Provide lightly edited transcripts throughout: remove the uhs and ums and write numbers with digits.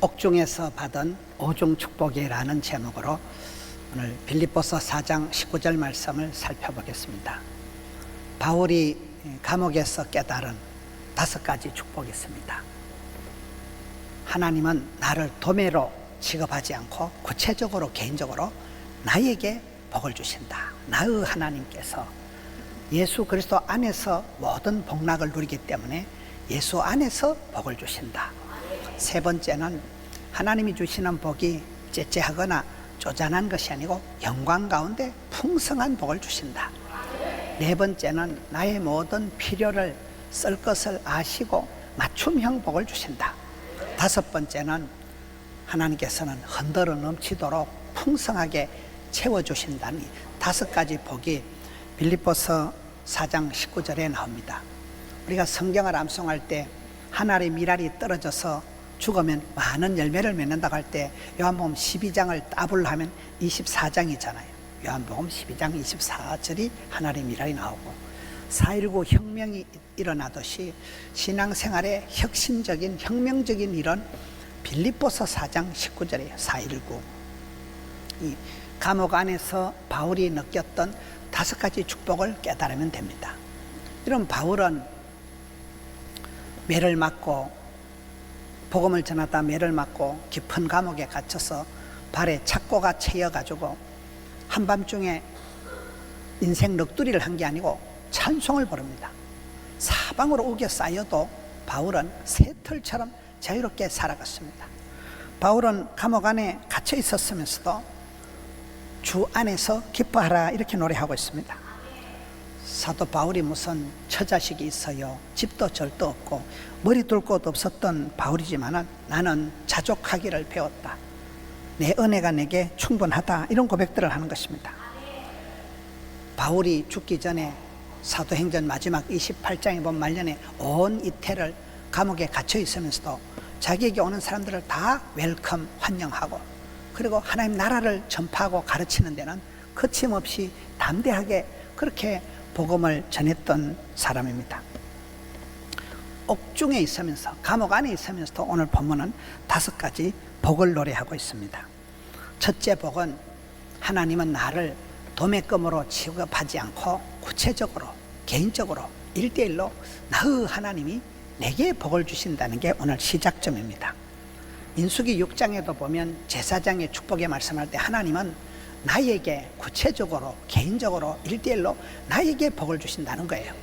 옥중에서 받은 오중 축복이라는 제목으로 오늘 빌립보서 4장 19절 말씀을 살펴보겠습니다. 바울이 감옥에서 깨달은 5가지 축복이 있습니다. 하나님은 나를 도매로 취급하지 않고 구체적으로 개인적으로 나에게 복을 주신다. 나의 하나님께서 예수 그리스도 안에서 모든 복락을 누리기 때문에 예수 안에서 복을 주신다. 세 번째는 하나님이 주시는 복이 째째하거나 쪼잔한 것이 아니고 영광 가운데 풍성한 복을 주신다. 네 번째는 나의 모든 필요를 쓸 것을 아시고 맞춤형 복을 주신다. 다섯 번째는 하나님께서는 흔들어 넘치도록 풍성하게 채워주신다니 5가지 복이 빌립보서 4장 19절에 나옵니다. 우리가 성경을 암송할 때 하늘의 미랄이 떨어져서 죽으면 많은 열매를 맺는다고 할 때 요한복음 12장을 따블로 하면 24장이잖아요. 요한복음 12장 24절이 하늘의 미랄이 나오고 4.19 혁명이 일어나듯이 신앙생활에 혁신적인 혁명적인 일은 빌립보서 4장 19절이에요. 4.19 이 감옥 안에서 바울이 느꼈던 5가지 축복을 깨달으면 됩니다. 이런 바울은 매를 맞고 복음을 전하다 매를 맞고 깊은 감옥에 갇혀서 발에 착고가 채여가지고 한밤중에 인생 넋두리를 한 게 아니고 찬송을 부릅니다. 사방으로 우겨 쌓여도 바울은 새털처럼 자유롭게 살아갔습니다. 바울은 감옥 안에 갇혀 있었으면서도 주 안에서 기뻐하라 이렇게 노래하고 있습니다. 사도 바울이 무슨 처자식이 있어요. 집도 절도 없고 머리 둘 곳 없었던 바울이지만 나는 자족하기를 배웠다. 내 은혜가 내게 충분하다. 이런 고백들을 하는 것입니다. 바울이 죽기 전에 사도행전 마지막 28장에 보면 말년에 온 이태를 감옥에 갇혀 있으면서도 자기에게 오는 사람들을 다 웰컴 환영하고 그리고 하나님 나라를 전파하고 가르치는 데는 거침없이 담대하게 그렇게 복음을 전했던 사람입니다. 옥중에 있으면서 감옥 안에 있으면서도 오늘 본문은 5가지 복을 노래하고 있습니다. 첫째 복은 하나님은 나를 도매금으로 취급하지 않고 구체적으로 개인적으로 1대1로 나의 하나님이 내게 복을 주신다는 게 오늘 시작점입니다. 민수기 6장에도 보면 제사장의 축복에 말씀할 때 하나님은 나에게 구체적으로 개인적으로 1대1로 나에게 복을 주신다는 거예요.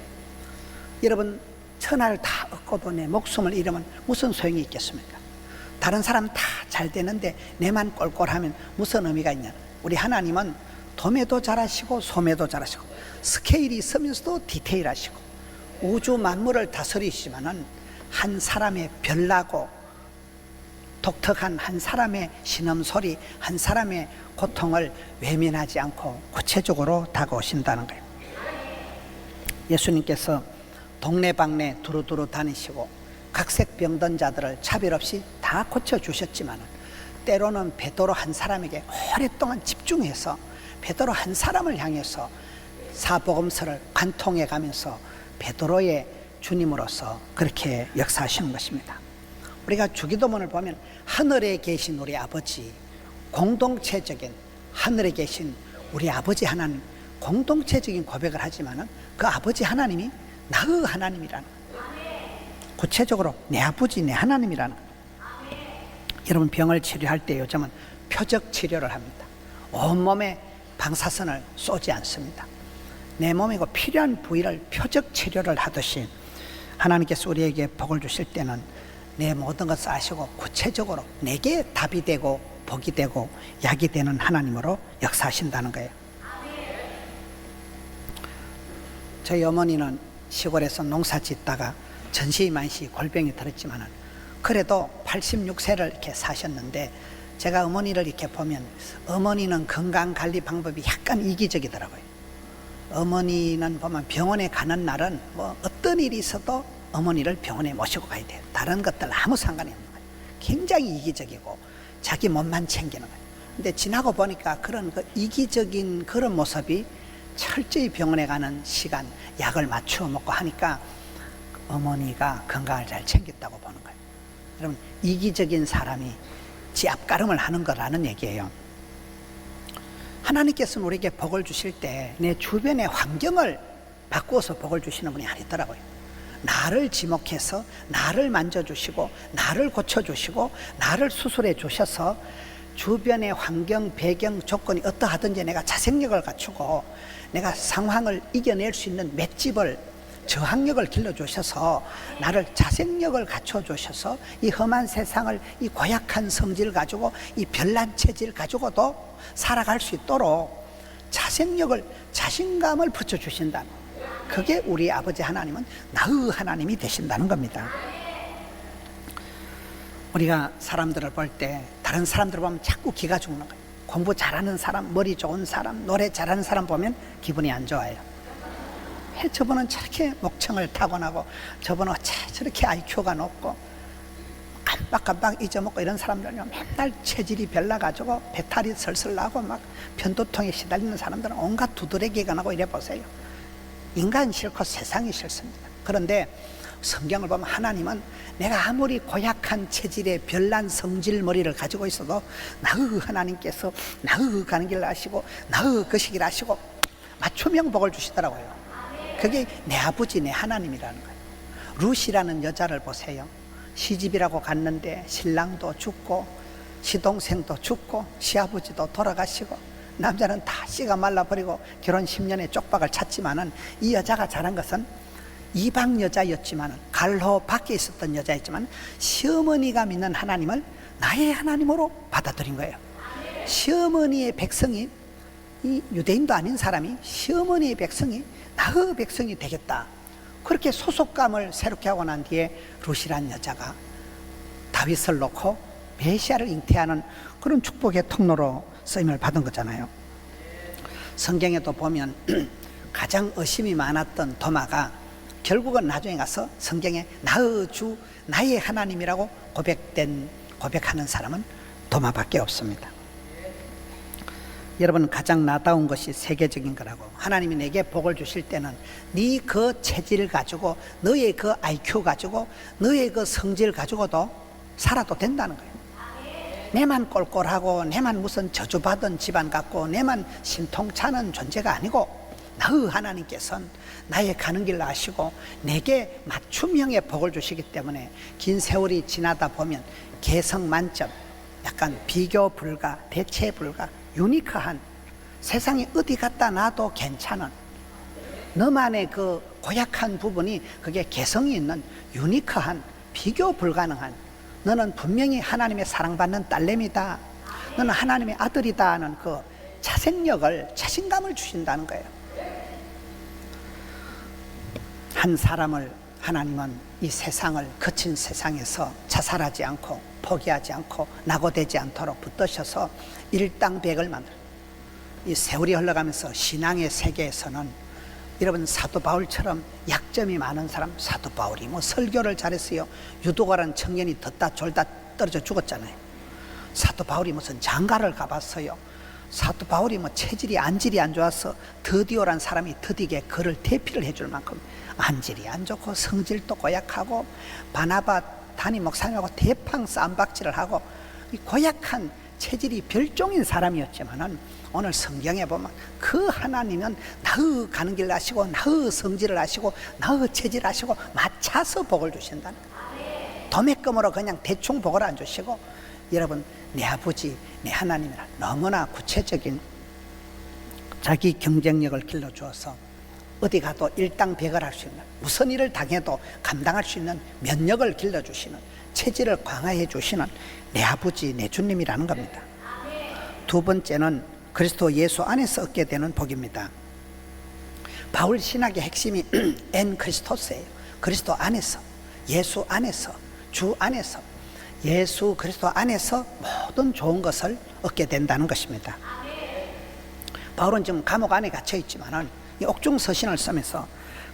여러분 천하를 다 얻고도 내 목숨을 잃으면 무슨 소용이 있겠습니까? 다른 사람 다 잘 되는데 내만 꼴꼴하면 무슨 의미가 있냐. 우리 하나님은 도매도 잘하시고 소매도 잘하시고 스케일이 있으면서도 디테일하시고 우주 만물을 다스리시지만은 한 사람의 별나고 독특한 한 사람의 신음소리, 한 사람의 고통을 외면하지 않고 구체적으로 다가오신다는 거예요. 예수님께서 동네방네 두루두루 다니시고 각색 병든 자들을 차별 없이 다 고쳐주셨지만 때로는 베드로 한 사람에게 오랫동안 집중해서 베드로 한 사람을 향해서 사복음서를 관통해 가면서 베드로의 주님으로서 그렇게 역사하시는 것입니다. 우리가 주기도문을 보면 하늘에 계신 우리 아버지, 공동체적인 하늘에 계신 우리 아버지 하나님 공동체적인 고백을 하지만 그 아버지 하나님이 나의 하나님이라는 구체적으로 내 아버지 내 하나님이라는 여러분 병을 치료할 때 요즘은 표적 치료를 합니다. 온몸에 방사선을 쏘지 않습니다. 내 몸에 필요한 부위를 표적 치료를 하듯이 하나님께서 우리에게 복을 주실 때는 내 모든 것을 아시고 구체적으로 내게 답이 되고 복이 되고 약이 되는 하나님으로 역사하신다는 거예요. 저희 어머니는 시골에서 농사 짓다가 전시만시 골병이 들었지만은 그래도 86세를 이렇게 사셨는데 제가 어머니를 이렇게 보면 어머니는 건강관리 방법이 약간 이기적이더라고요. 어머니는 보면 병원에 가는 날은 뭐 어떤 일이 있어도 어머니를 병원에 모시고 가야 돼요. 다른 것들 아무 상관이 없는 거예요. 굉장히 이기적이고 자기 몸만 챙기는 거예요. 근데 지나고 보니까 그런 그 이기적인 그런 모습이 철저히 병원에 가는 시간, 약을 맞추어 먹고 하니까 어머니가 건강을 잘 챙겼다고 보는 거예요. 여러분, 이기적인 사람이 지 앞가름을 하는 거라는 얘기예요. 하나님께서는 우리에게 복을 주실 때 내 주변의 환경을 바꾸어서 복을 주시는 분이 아니더라고요. 나를 지목해서 나를 만져주시고 나를 고쳐주시고 나를 수술해 주셔서 주변의 환경, 배경, 조건이 어떠하든지 내가 자생력을 갖추고 내가 상황을 이겨낼 수 있는 맷집을, 저항력을 길러주셔서 나를 자생력을 갖춰주셔서 이 험한 세상을 이 고약한 성질 가지고 이 별난 체질 가지고도 살아갈 수 있도록 자생력을, 자신감을 붙여주신다는, 그게 우리 아버지 하나님은 나의 하나님이 되신다는 겁니다. 우리가 사람들을 볼 때 다른 사람들을 보면 자꾸 기가 죽는 거예요. 공부 잘하는 사람, 머리 좋은 사람, 노래 잘하는 사람 보면 기분이 안 좋아요. 왜 저분은 저렇게 목청을 타고나고 저분은 저렇게 IQ가 높고 깜빡깜빡 잊어먹고, 이런 사람들은 맨날 체질이 별나가지고 배탈이 설설 나고 막 변두통에 시달리는 사람들은 온갖 두드러기가 나고 이래 보세요. 인간 싫고 세상이 싫습니다. 그런데 성경을 보면 하나님은 내가 아무리 고약한 체질의 별난 성질머리를 가지고 있어도 나의 하나님께서 나의 가는 길을 아시고 나의 거시기를 아시고 맞춤형 복을 주시더라고요. 그게 내 아버지, 내 하나님이라는 거예요. 룻이라는 여자를 보세요. 시집이라고 갔는데 신랑도 죽고 시동생도 죽고 시아버지도 돌아가시고 남자는 다 씨가 말라버리고 결혼 10년에 쪽박을 찼지만은, 이 여자가 잘한 것은 이방 여자였지만, 갈로 밖에 있었던 여자였지만 시어머니가 믿는 하나님을 나의 하나님으로 받아들인 거예요. 시어머니의 백성이, 이 유대인도 아닌 사람이 시어머니의 백성이 나의 백성이 되겠다, 그렇게 소속감을 새롭게 하고 난 뒤에 룻이란 여자가 다윗을 놓고 메시아를 잉태하는 그런 축복의 통로로 쓰임을 받은 거잖아요. 성경에도 보면 가장 의심이 많았던 도마가 결국은 나중에 가서 성경에 나의 주, 나의 하나님이라고 고백하는 사람은 도마밖에 없습니다. 여러분, 가장 나다운 것이 세계적인 거라고. 하나님이 내게 복을 주실 때는 네 그 체질 가지고, 너의 그 IQ 가지고, 너의 그 성질 가지고도 살아도 된다는 거예요. 내만 꼴꼴하고 내만 무슨 저주받은 집안 같고 내만 신통차는 존재가 아니고, 나의 하나님께서는 나의 가는 길을 아시고 내게 맞춤형의 복을 주시기 때문에 긴 세월이 지나다 보면 개성 만점, 약간 비교 불가, 대체 불가, 유니크한, 세상에 어디 갖다 놔도 괜찮은 너만의 그 고약한 부분이 그게 개성이 있는 유니크한, 비교 불가능한, 너는 분명히 하나님의 사랑받는 딸내미다, 너는 하나님의 아들이다 하는 그 자생력을, 자신감을 주신다는 거예요. 한 사람을 하나님은 이 세상을, 거친 세상에서 자살하지 않고 포기하지 않고 낙오되지 않도록 붙드셔서 일당백을 만들어요. 이 세월이 흘러가면서 신앙의 세계에서는 여러분, 사도 바울처럼 약점이 많은 사람, 사도 바울이 뭐 설교를 잘했어요. 유도가라는 청년이 덧다 졸다 떨어져 죽었잖아요. 사도 바울이 무슨 장가를 가봤어요. 사도 바울이 뭐 체질이, 안질이 안 좋아서 드디오란 사람이 드디게 그를 대피를 해줄 만큼 안질이 안 좋고 성질도 고약하고 바나바 담임 목사님하고 대팡 쌈박질을 하고 이 고약한 체질이 별종인 사람이었지만은, 오늘 성경에 보면 그 하나님은 나의 가는 길을 아시고 나의 성질을 아시고 나의 체질을 아시고 맞춰서 복을 주신다는 거예요. 도매금으로 그냥 대충 복을 안 주시고, 여러분, 내 아버지, 내 하나님이라 너무나 구체적인 자기 경쟁력을 길러주어서 어디 가도 일당백을 할 수 있는, 무슨 일을 당해도 감당할 수 있는 면역을 길러주시는, 체질을 강화해 주시는 내 아버지, 내 주님이라는 겁니다. 두 번째는 그리스도 예수 안에서 얻게 되는 복입니다. 바울 신학의 핵심이 엔 크리스토스예요. 그리스도 안에서, 예수 안에서, 주 안에서, 예수 그리스도 안에서 모든 좋은 것을 얻게 된다는 것입니다. 바울은 지금 감옥 안에 갇혀 있지만은 이 옥중 서신을 쓰면서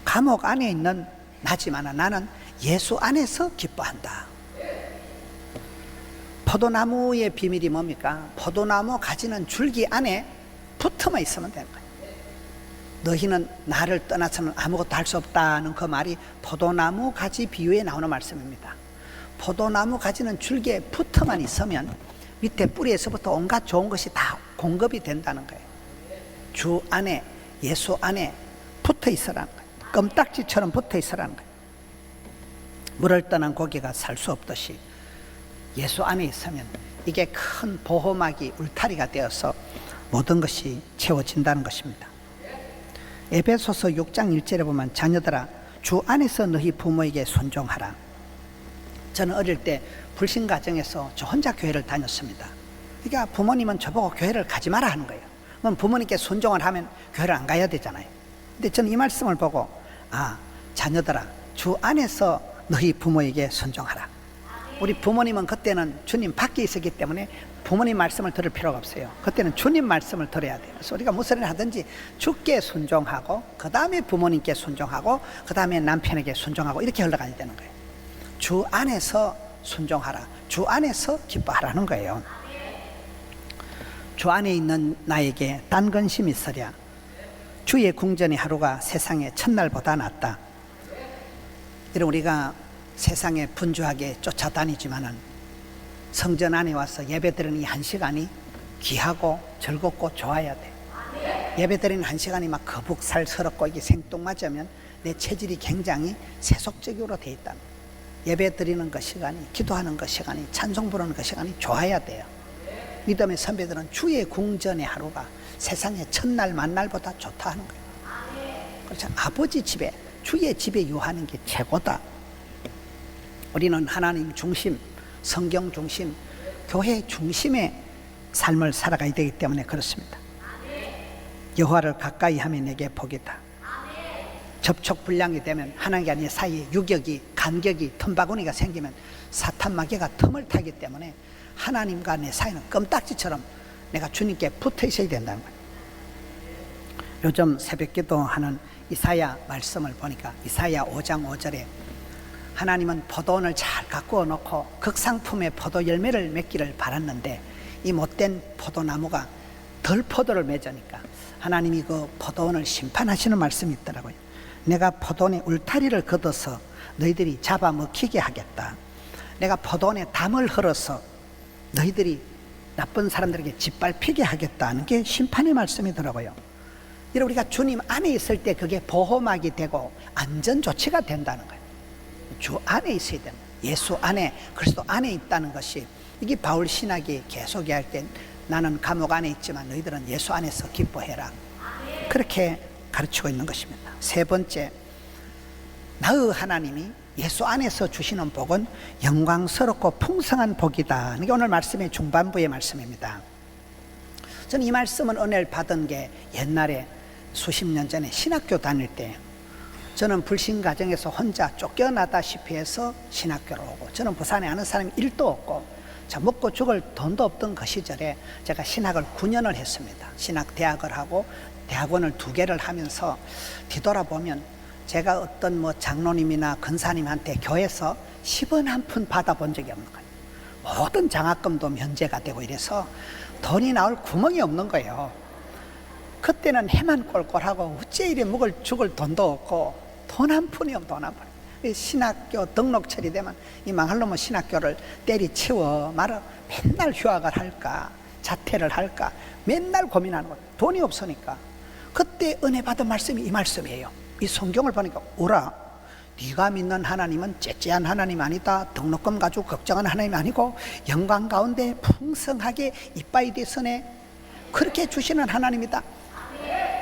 감옥 안에 있는 나지만 나는 예수 안에서 기뻐한다. 포도나무의 비밀이 뭡니까? 포도나무 가지는 줄기 안에 붙어만 있으면 되는 거예요. 너희는 나를 떠나서는 아무것도 할 수 없다는 그 말이 포도나무 가지 비유에 나오는 말씀입니다. 포도나무 가지는 줄기에 붙어만 있으면 밑에 뿌리에서부터 온갖 좋은 것이 다 공급이 된다는 거예요. 주 안에, 예수 안에 붙어 있으라는 거예요. 껌딱지처럼 붙어 있으라는 거예요. 물을 떠난 고기가 살 수 없듯이 예수 안에 있으면 이게 큰 보호막이 울타리가 되어서 모든 것이 채워진다는 것입니다. 에베소서 6장 1절에 보면 자녀들아 주 안에서 너희 부모에게 순종하라. 저는 어릴 때 불신 가정에서 저 혼자 교회를 다녔습니다. 그러니까 부모님은 저보고 교회를 가지 마라 하는 거예요. 그럼 부모님께 순종을 하면 교회를 안 가야 되잖아요. 근데 저는 이 말씀을 보고 자녀들아 주 안에서 너희 부모에게 순종하라. 우리 부모님은 그때는 주님 밖에 있었기 때문에 부모님 말씀을 들을 필요가 없어요. 그때는 주님 말씀을 들어야 돼요. 그래서 우리가 무슨 일을 하든지 주께 순종하고 그 다음에 부모님께 순종하고 그 다음에 남편에게 순종하고 이렇게 흘러가야 되는 거예요. 주 안에서 순종하라. 주 안에서 기뻐하라는 거예요. 주 안에 있는 나에게 딴 근심이 있으랴. 주의 궁전의 하루가 세상의 첫날보다 낫다. 이런 우리가 세상에 분주하게 쫓아다니지만은 성전 안에 와서 예배드리는 이 한 시간이 귀하고 즐겁고 좋아야 돼. 예배드리는 한 시간이 막 거북살스럽고 이게 생뚱맞으면 내 체질이 굉장히 세속적으로 돼 있다. 예배드리는 그 시간이, 기도하는 그 시간이, 찬송 부르는 그 시간이 좋아야 돼요. 믿음의 선배들은 주의 궁전의 하루가 세상의 첫날 만날보다 좋다 하는 거예요. 그렇죠. 아버지 집에, 주의 집에 유하는 게 최고다. 우리는 하나님 중심, 성경 중심, 교회 중심의 삶을 살아가야 되기 때문에 그렇습니다. 여호와를 가까이 하면 내게 복이다. 접촉 불량이 되면 하나님과 내 사이에 유격이, 간격이, 틈바구니가 생기면 사탄 마귀가 틈을 타기 때문에 하나님과 내 사이는 껌딱지처럼 내가 주님께 붙어 있어야 된다는 거예요. 요즘 새벽기도 하는 이사야 말씀을 보니까 이사야 5장 5절에 하나님은 포도원을 잘 가꾸어 놓고 극상품의 포도 열매를 맺기를 바랐는데 이 못된 포도나무가 덜 포도를 맺으니까 하나님이 그 포도원을 심판하시는 말씀이 있더라고요. 내가 포도원에 울타리를 걷어서 너희들이 잡아먹히게 하겠다. 내가 포도원에 담을 흘어서 너희들이 나쁜 사람들에게 짓밟히게 하겠다는 게 심판의 말씀이더라고요. 이런 우리가 주님 안에 있을 때 그게 보호막이 되고 안전조치가 된다는 거예요. 주 안에 있어야 됩니다. 예수 안에, 그리스도 안에 있다는 것이, 이게 바울 신학이 계속 이야기할 때 나는 감옥 안에 있지만 너희들은 예수 안에서 기뻐해라. 그렇게 가르치고 있는 것입니다. 세 번째, 나의 하나님이 예수 안에서 주시는 복은 영광스럽고 풍성한 복이다. 이게 오늘 말씀의 중반부의 말씀입니다. 저는 이 말씀은 은혜를 받은 게 옛날에 수십 년 전에 신학교 다닐 때 저는 불신 가정에서 혼자 쫓겨나다시피 해서 신학교를 오고, 저는 부산에 아는 사람이 1도 없고 자 먹고 죽을 돈도 없던 그 시절에 제가 신학을 9년을 했습니다. 신학대학을 하고 대학원을 2개를 하면서 뒤돌아보면 제가 어떤 장로님이나 근사님한테 교회에서 10원 한 푼 받아본 적이 없는 거예요. 모든 장학금도 면제가 되고 이래서 돈이 나올 구멍이 없는 거예요. 그때는 해만 꼴꼴하고 어째 이래 먹을 죽을 돈도 없고 돈 한 푼이 없고 돈 한 푼. 신학교 등록철이 되면 이 망할 놈의 신학교를 때리치워 말아 맨날 휴학을 할까 자퇴를 할까 맨날 고민하는 거예요. 돈이 없으니까. 그때 은혜 받은 말씀이 이 말씀이에요. 이 성경을 보니까 오라, 네가 믿는 하나님은 째째한 하나님 아니다. 등록금 가지고 걱정하는 하나님 아니고 영광 가운데 풍성하게 이빠이 되서네 그렇게 주시는 하나님이다.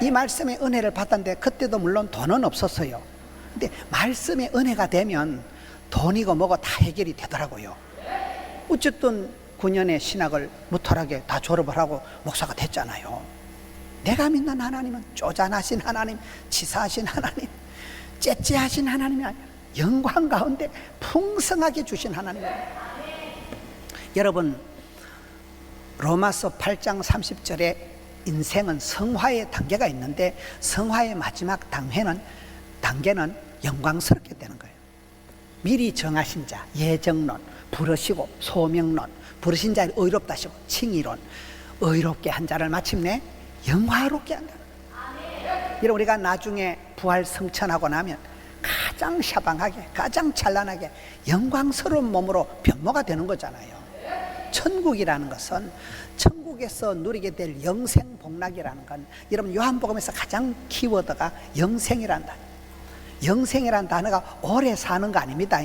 이 말씀의 은혜를 받았는데 그때도 물론 돈은 없었어요. 근데 말씀의 은혜가 되면 돈이고 뭐고 다 해결이 되더라고요. 어쨌든 9년의 신학을 무탈하게 다 졸업을 하고 목사가 됐잖아요. 내가 믿는 하나님은 쪼잔하신 하나님, 치사하신 하나님, 째째하신 하나님이 아니라 영광 가운데 풍성하게 주신 하나님이에요. 여러분, 로마서 8장 30절에 인생은 성화의 단계가 있는데 성화의 마지막 단계는 영광스럽게 되는 거예요. 미리 정하신 자, 예정론, 부르시고 소명론, 부르신 자를 의롭다 하시고 칭의론, 의롭게 한 자를 마침내 영화롭게 한다. 이런 우리가 나중에 부활 성천하고 나면 가장 샤방하게, 가장 찬란하게 영광스러운 몸으로 변모가 되는 거잖아요. 천국이라는 것은 천국에서 누리게 될 영생 복락이라는 건, 여러분 요한복음에서 가장 키워드가 영생이란다. 영생이란 단어가 오래 사는 거 아닙니다.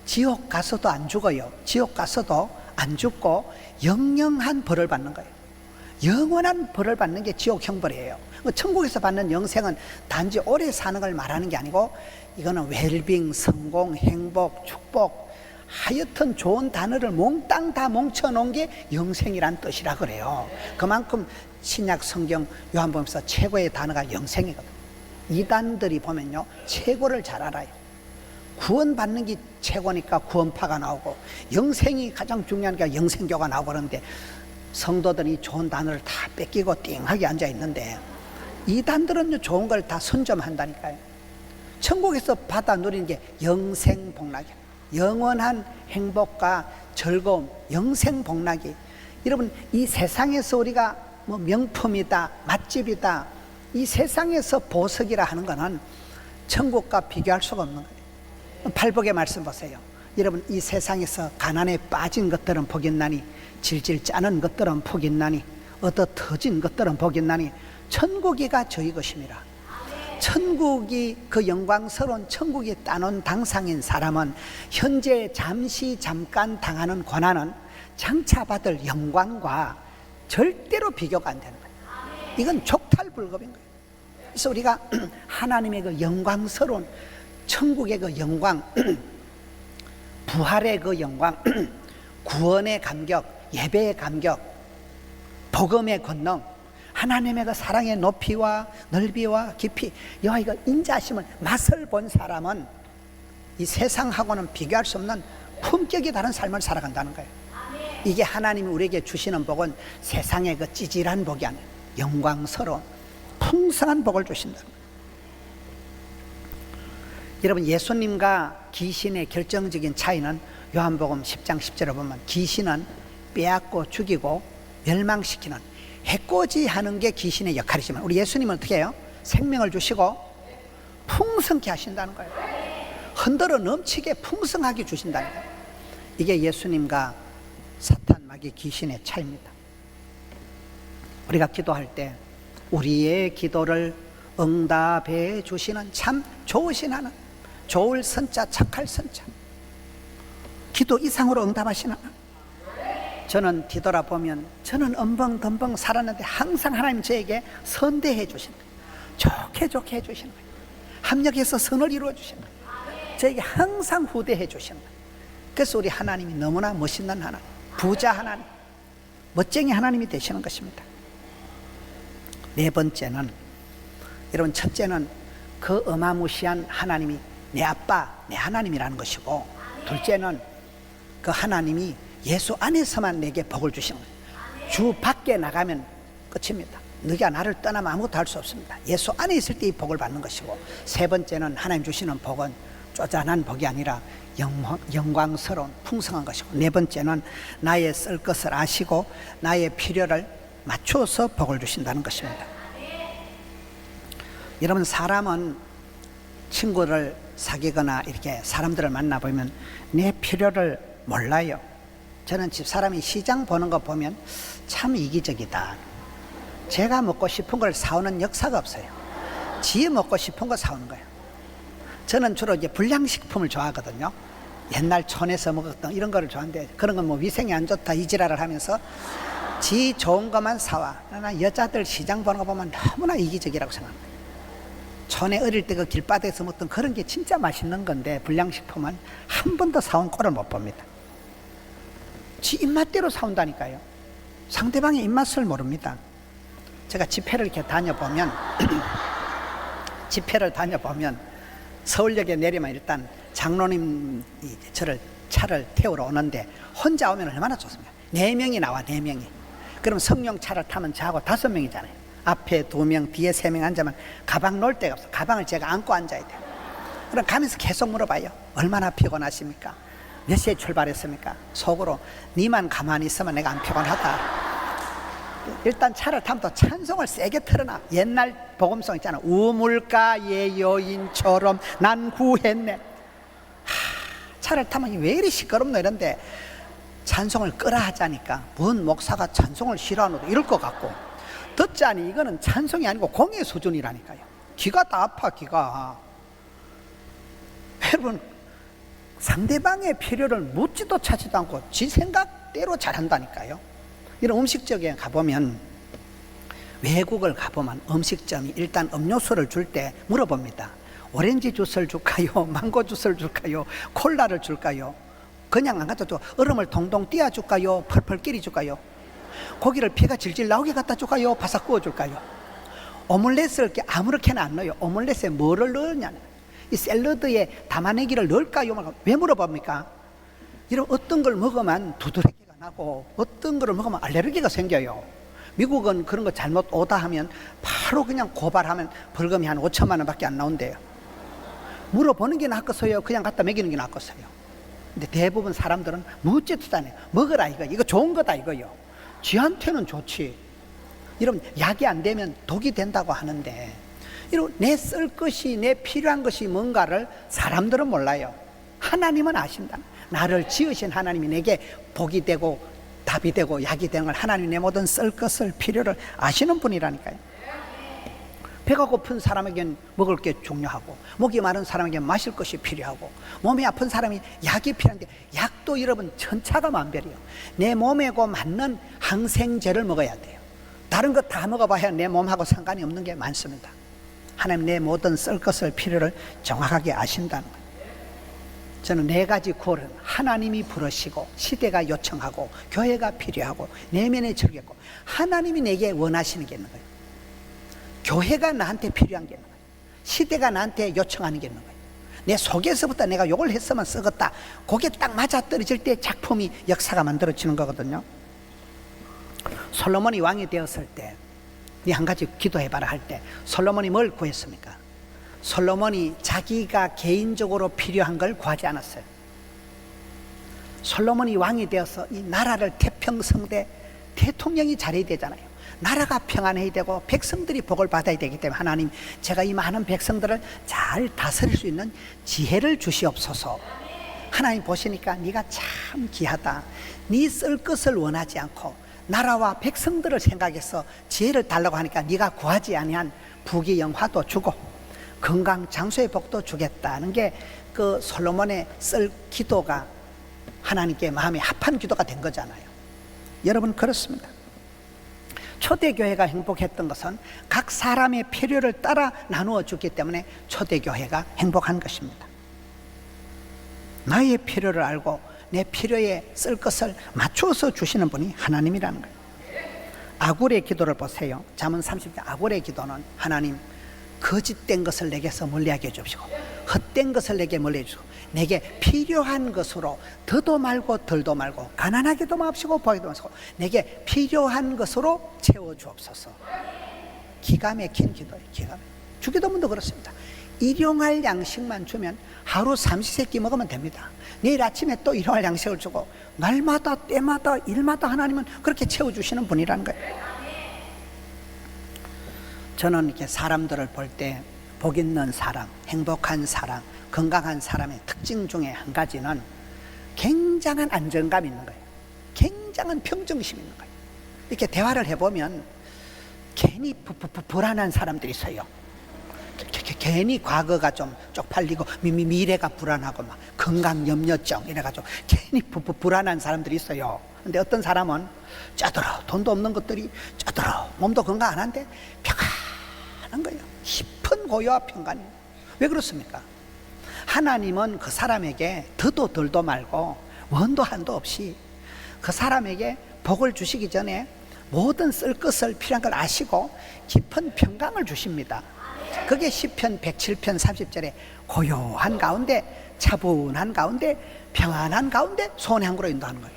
지옥 가서도 안 죽어요. 지옥 가서도 안 죽고 영영한 벌을 받는 거예요. 영원한 벌을 받는 게 지옥 형벌이에요. 천국에서 받는 영생은 단지 오래 사는 걸 말하는 게 아니고, 이거는 웰빙, 성공, 행복, 축복, 하여튼 좋은 단어를 몽땅 다 뭉쳐놓은 게 영생이란 뜻이라 그래요. 그만큼 신약 성경 요한복음에서 최고의 단어가 영생이거든요. 이단들이 보면요, 최고를 잘 알아요. 구원받는 게 최고니까 구원파가 나오고, 영생이 가장 중요하니까 영생교가 나오고, 그러는데 성도들이 좋은 단어를 다 뺏기고 띵하게 앉아 있는데, 이단들은 좋은 걸 다 선점한다니까요. 천국에서 받아 누리는 게 영생 복락이에요. 영원한 행복과 즐거움, 영생 복락이. 여러분, 이 세상에서 우리가 뭐 명품이다, 맛집이다, 이 세상에서 보석이라 하는 거는 천국과 비교할 수가 없는 거예요. 팔복의 말씀 보세요. 여러분, 이 세상에서 가난에 빠진 것들은 복있나니, 질질 짜는 것들은 복있나니, 얻어 터진 것들은 복있나니, 천국이가 저희 것입니다. 천국이, 그 영광스러운 천국이 따놓은 당상인 사람은 현재 잠시 잠깐 당하는 고난은 장차 받을 영광과 절대로 비교가 안 되는 거예요. 이건 족탈불급인 거예요. 그래서 우리가 하나님의 그 영광스러운 천국의 그 영광, 부활의 그 영광, 구원의 감격, 예배의 감격, 복음의 권능, 하나님의 그 사랑의 높이와 넓이와 깊이, 여호와 이거 인자하심을 맛을 본 사람은 이 세상하고는 비교할 수 없는 품격이 다른 삶을 살아간다는 거예요. 이게 하나님이 우리에게 주시는 복은 세상의 그 찌질한 복이 아니에요. 영광스러운 풍성한 복을 주신다는 거예요. 여러분, 예수님과 귀신의 결정적인 차이는 요한복음 10장 10절에 보면, 귀신은 빼앗고 죽이고 멸망시키는 해코지하는 게 귀신의 역할이지만, 우리 예수님은 어떻게 해요? 생명을 주시고 풍성케 하신다는 거예요. 흔들어 넘치게 풍성하게 주신다는 거예요. 이게 예수님과 사탄, 마귀, 귀신의 차이입니다. 우리가 기도할 때 우리의 기도를 응답해 주시는 참 좋으신 하나님, 좋을 선자, 착할 선자, 기도 이상으로 응답하시는 하나님. 저는 뒤돌아보면 저는 엄벙덤벙 살았는데 항상 하나님 저에게 선대해 주시는 거예요. 좋게 해주시는 거예요. 합력해서 선을 이루어 주시는 거예요. 저에게 항상 후대해 주시는 거예요. 그래서 우리 하나님이 너무나 멋있는 하나님, 부자 하나님, 멋쟁이 하나님이 되시는 것입니다. 네 번째는, 여러분, 첫째는 그 어마무시한 하나님이 내 아빠, 내 하나님이라는 것이고, 둘째는 그 하나님이 예수 안에서만 내게 복을 주시는 거예요. 주 밖에 나가면 끝입니다. 네가 나를 떠나면 아무것도 할 수 없습니다. 예수 안에 있을 때 이 복을 받는 것이고, 세 번째는 하나님 주시는 복은 쪼잔한 복이 아니라 영광스러운 풍성한 것이고, 네 번째는 나의 쓸 것을 아시고 나의 필요를 맞추어서 복을 주신다는 것입니다. 여러분, 사람은 친구를 사귀거나 이렇게 사람들을 만나보면 내 필요를 몰라요. 저는 집사람이 시장 보는 거 보면 참 이기적이다. 제가 먹고 싶은 걸 사오는 역사가 없어요. 지 먹고 싶은 거 사오는 거예요. 저는 주로 이제 불량식품을 좋아하거든요. 옛날 촌에서 먹었던 이런 거를 좋아하는데, 그런 건 뭐 위생이 안 좋다 이지랄을 하면서 지 좋은 것만 사와. 나 여자들 시장 보는 거 보면 너무나 이기적이라고 생각합니다. 촌에 어릴 때 그 길바닥에서 먹던 그런 게 진짜 맛있는 건데, 불량식품은 한 번도 사온 꼴을 못 봅니다. 지 입맛대로 사온다니까요. 상대방의 입맛을 모릅니다. 제가 집회를 이렇게 다녀보면 서울역에 내리면 일단 장로님이 저를 차를 태우러 오는데, 혼자 오면 얼마나 좋습니까? 4명이 나와, 4명이. 그럼 성령 차를 타면 저하고 5명이잖아요. 앞에 2명, 뒤에 3명 앉으면 가방 놓을 데가 없어. 가방을 제가 안고 앉아야 돼요. 그럼 가면서 계속 물어봐요. 얼마나 피곤하십니까? 몇 시에 출발했습니까? 속으로, 니만 가만히 있으면 내가 안 피곤하다. 일단 차를 타면 또 찬송을 세게 틀어놔. 옛날 복음송 있잖아. 우물가의 여인처럼 난 구했네. 차를 타면 왜 이리 시끄럽노 이런데 찬송을 끄라 하자니까 뭔 목사가 찬송을 싫어하노 이럴 것 같고, 듣자니 이거는 찬송이 아니고 공의 수준이라니까요. 귀가 다 아파, 귀가. 여러분, 상대방의 필요를 묻지도 찾지도 않고 지 생각대로 잘한다니까요. 이런 음식점에 가보면, 외국을 가보면 음식점이 일단 음료수를 줄 때 물어봅니다. 오렌지 주스를 줄까요? 망고 주스를 줄까요? 콜라를 줄까요? 그냥 안 갖다 줘. 얼음을 동동 띄워줄까요? 펄펄 끼리 줄까요? 고기를 피가 질질 나오게 갖다 줄까요? 바삭 구워줄까요? 오믈렛을 아무렇게나 안 넣어요. 오믈렛에 뭐를 넣느냐, 이 샐러드에 담아내기를 넣을까요? 왜 물어봅니까? 이런 어떤 걸 먹으면 두드러기가 나고 어떤 걸 먹으면 알레르기가 생겨요. 미국은 그런 거 잘못 오다 하면 바로 그냥 고발하면 벌금이 한 5천만 원밖에 안 나온대요. 물어보는 게 낫겠어요? 그냥 갖다 먹이는 게 낫겠어요? 근데 대부분 사람들은 묻지도 않아요. 먹으라, 이거 좋은 거다 이거요. 지한테는 좋지. 이러면 약이 안 되면 독이 된다고 하는데, 이런 내 쓸 것이, 내 필요한 것이 뭔가를 사람들은 몰라요. 하나님은 아신다. 나를 지으신 하나님이 내게 복이 되고 답이 되고 약이 되는 걸, 하나님이 내 모든 쓸 것을, 필요를 아시는 분이라니까요. 배가 고픈 사람에겐 먹을 게 중요하고, 목이 마른 사람에겐 마실 것이 필요하고, 몸이 아픈 사람이 약이 필요한데, 약도 여러분 천차가 만별이요. 내 몸에고 맞는 항생제를 먹어야 돼요. 다른 거 다 먹어봐야 내 몸하고 상관이 없는 게 많습니다. 하나님 내 모든 쓸 것을, 필요를 정확하게 아신다는 거예요. 저는 4가지 구호를 하나님이 부르시고, 시대가 요청하고, 교회가 필요하고, 내면에 적용하고, 하나님이 내게 원하시는 게 있는 거예요. 교회가 나한테 필요한 게 있는 거예요. 시대가 나한테 요청하는 게 있는 거예요. 내 속에서부터 내가 요걸 했으면 쓰겠다, 그게 딱 맞아떨어질 때 작품이, 역사가 만들어지는 거거든요. 솔로몬이 왕이 되었을 때, 네 한 가지 기도해봐라 할 때 솔로몬이 뭘 구했습니까? 솔로몬이 자기가 개인적으로 필요한 걸 구하지 않았어요. 솔로몬이 왕이 되어서 이 나라를 태평성대 대통령이 잘해야 되잖아요. 나라가 평안해야 되고 백성들이 복을 받아야 되기 때문에, 하나님 제가 이 많은 백성들을 잘 다스릴 수 있는 지혜를 주시옵소서. 하나님 보시니까 네가 참 귀하다. 네 쓸 것을 원하지 않고 나라와 백성들을 생각해서 지혜를 달라고 하니까 네가 구하지 아니한 부귀 영화도 주고 건강 장수의 복도 주겠다는 게 그 솔로몬의 쓸 기도가 하나님께 마음에 합한 기도가 된 거잖아요. 여러분, 그렇습니다. 초대교회가 행복했던 것은 각 사람의 필요를 따라 나누어 줬기 때문에 초대교회가 행복한 것입니다. 나의 필요를 알고 내 필요에 쓸 것을 맞춰서 주시는 분이 하나님이라는 거예요. 아굴의 기도를 보세요. 잠언 30장 아굴의 기도는, 하나님 거짓된 것을 내게서 멀리하게 해주시고 헛된 것을 내게 멀리 해주시고 내게 필요한 것으로 더도 말고 덜도 말고 가난하게도 마시고 부하게도 마시고 내게 필요한 것으로 채워주옵소서. 기가 막힌 기도예요. 기가 막힌. 주기도문도 그렇습니다. 일용할 양식만 주면 하루 삼시세끼 먹으면 됩니다. 내일 아침에 또 일용할 양식을 주고 날마다 때마다 일마다 하나님은 그렇게 채워주시는 분이라는 거예요. 저는 이렇게 사람들을 볼 때 복 있는 사람, 행복한 사람, 건강한 사람의 특징 중에 한 가지는 굉장한 안정감이 있는 거예요. 굉장한 평정심이 있는 거예요. 이렇게 대화를 해보면 괜히 불안한 사람들이 있어요. 괜히 과거가 좀 쪽팔리고 미래가 불안하고 막 건강 염려증 이래가지고 괜히 불안한 사람들이 있어요. 근데 어떤 사람은 짜들어, 돈도 없는 것들이 짜들어, 몸도 건강 안 한데 평안한 거예요. 깊은 고요와 평안이. 왜 그렇습니까? 하나님은 그 사람에게 더도 덜도 말고 원도 한도 없이 그 사람에게 복을 주시기 전에 모든 쓸 것을 필요한 걸 아시고 깊은 평강을 주십니다. 그게 시편 107편 30절에 고요한 가운데, 차분한 가운데, 평안한 가운데 손의 항구로 인도하는 거예요.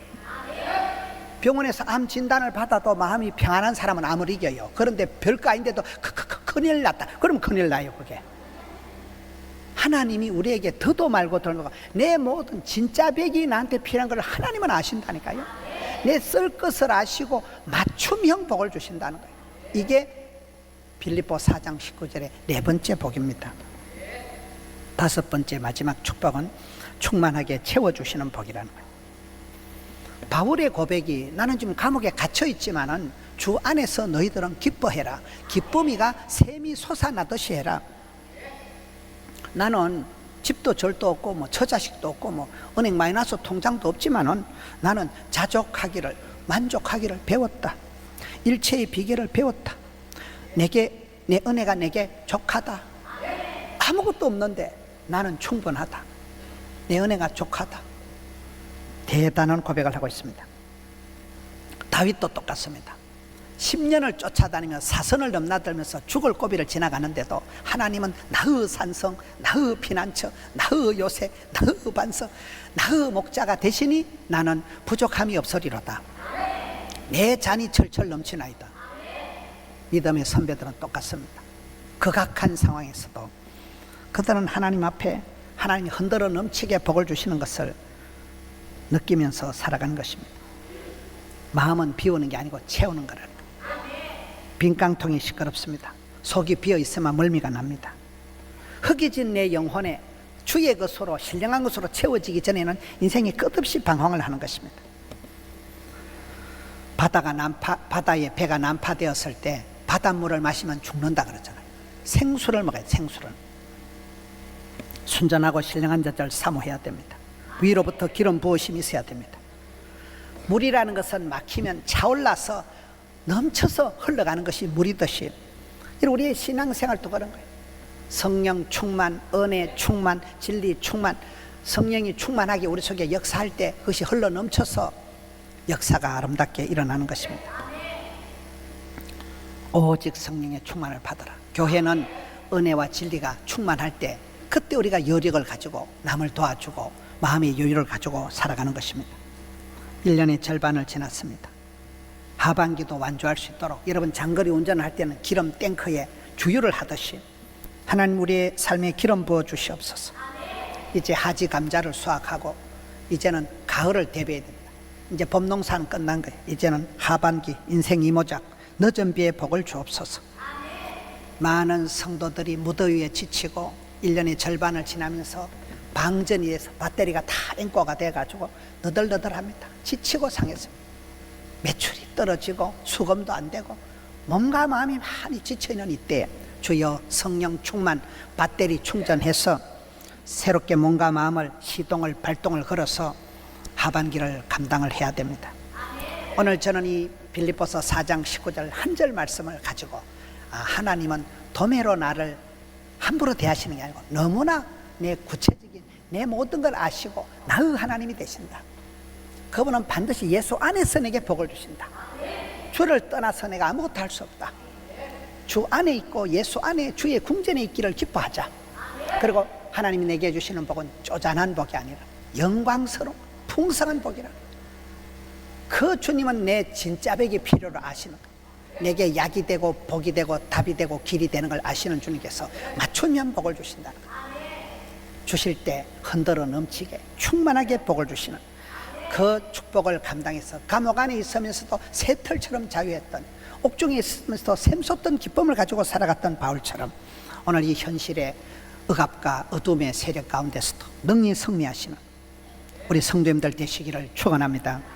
병원에서 암 진단을 받아도 마음이 평안한 사람은 암을 이겨요. 그런데 별거 아닌데도 큰일 났다. 그러면 큰일 나요. 그게 하나님이 우리에게 더도 말고 덜도 말고 내 모든 진짜 백이 나한테 필요한 걸 하나님은 아신다니까요. 내 쓸 것을 아시고 맞춤형 복을 주신다는 거예요. 이게 빌립보 4장 19절의 네 번째 복입니다. 다섯 번째 마지막 축복은 충만하게 채워주시는 복이라는 거예요. 바울의 고백이 나는 지금 감옥에 갇혀 있지만은 주 안에서 너희들은 기뻐해라. 기쁨이가 샘이 솟아나듯이 해라. 나는 집도 절도 없고 뭐 처자식도 없고 뭐 은행 마이너스 통장도 없지만은 나는 자족하기를, 만족하기를 배웠다. 일체의 비결을 배웠다. 내게 내 은혜가 내게 족하다. 아무것도 없는데 나는 충분하다. 내 은혜가 족하다. 대단한 고백을 하고 있습니다. 다윗도 똑같습니다. 10년을 쫓아다니며 사선을 넘나들면서 죽을 고비를 지나가는데도 하나님은 나의 산성, 나의 피난처, 나의 요새, 나의 반석, 나의 목자가 되시니 나는 부족함이 없으리로다. 내 잔이 철철 넘치나이다. 믿음의 선배들은 똑같습니다. 극악한 상황에서도 그들은 하나님 앞에 하나님이 흔들어 넘치게 복을 주시는 것을 느끼면서 살아가는 것입니다. 마음은 비우는 게 아니고 채우는 거라는 거예요. 빈 깡통이 시끄럽습니다. 속이 비어 있으면 멀미가 납니다. 흙이진 내 영혼에 주의 것으로 신령한 것으로 채워지기 전에는 인생이 끝없이 방황을 하는 것입니다. 바다에 배가 난파되었을 때 바닷물을 마시면 죽는다 그러잖아요. 생수를 먹어야 돼요. 생수를. 순전하고 신령한 자들 사모해야 됩니다. 위로부터 기름 부으심이 있어야 됩니다. 물이라는 것은 막히면 차올라서 넘쳐서 흘러가는 것이 물이듯이 우리의 신앙생활도 그런 거예요. 성령 충만, 은혜 충만, 진리 충만, 성령이 충만하게 우리 속에 역사할 때 그것이 흘러 넘쳐서 역사가 아름답게 일어나는 것입니다. 오직 성령의 충만을 받아라. 교회는 은혜와 진리가 충만할 때 그때 우리가 여력을 가지고 남을 도와주고 마음의 여유를 가지고 살아가는 것입니다. 1년의 절반을 지났습니다. 하반기도 완주할 수 있도록 여러분 장거리 운전을 할 때는 기름 탱크에 주유를 하듯이 하나님 우리의 삶에 기름 부어 주시옵소서. 이제 하지 감자를 수확하고 이제는 가을을 대비해야 됩니다. 이제 봄농사는 끝난 거예요. 이제는 하반기 인생 이모작 늦은 비에 복을 주옵소서. 많은 성도들이 무더위에 지치고 1년의 절반을 지나면서 방전이 돼서 배터리가 다 앵꼬가 돼가지고 너덜너덜합니다. 지치고 상했습니다. 매출이 떨어지고 수금도 안 되고 몸과 마음이 많이 지쳐있는 이때에 주여 성령 충만 배터리 충전해서 새롭게 몸과 마음을 시동을 발동을 걸어서 하반기를 감당을 해야 됩니다. 오늘 저는 이 빌립보서 4장 19절 한 절 말씀을 가지고 하나님은 도매로 나를 함부로 대하시는 게 아니고 너무나 내 구체적인 내 모든 걸 아시고 나의 하나님이 되신다. 그분은 반드시 예수 안에서 내게 복을 주신다. 주를 떠나서 내가 아무것도 할 수 없다. 주 안에 있고 예수 안에 주의 궁전에 있기를 기뻐하자. 그리고 하나님이 내게 주시는 복은 쪼잔한 복이 아니라 영광스러운 풍성한 복이라. 그 주님은 내 진짜백이 필요로 아시는 거예요. 내게 약이 되고 복이 되고 답이 되고 길이 되는 걸 아시는 주님께서 맞춤형 복을 주신다는 거예요. 주실 때 흔들어 넘치게 충만하게 복을 주시는 그 축복을 감당해서 감옥 안에 있으면서도 새털처럼 자유했던 옥중에 있으면서도 샘솟던 기쁨을 가지고 살아갔던 바울처럼 오늘 이 현실의 억압과 어둠의 세력 가운데서도 능히 승리하시는 우리 성도님들 되시기를 축원합니다.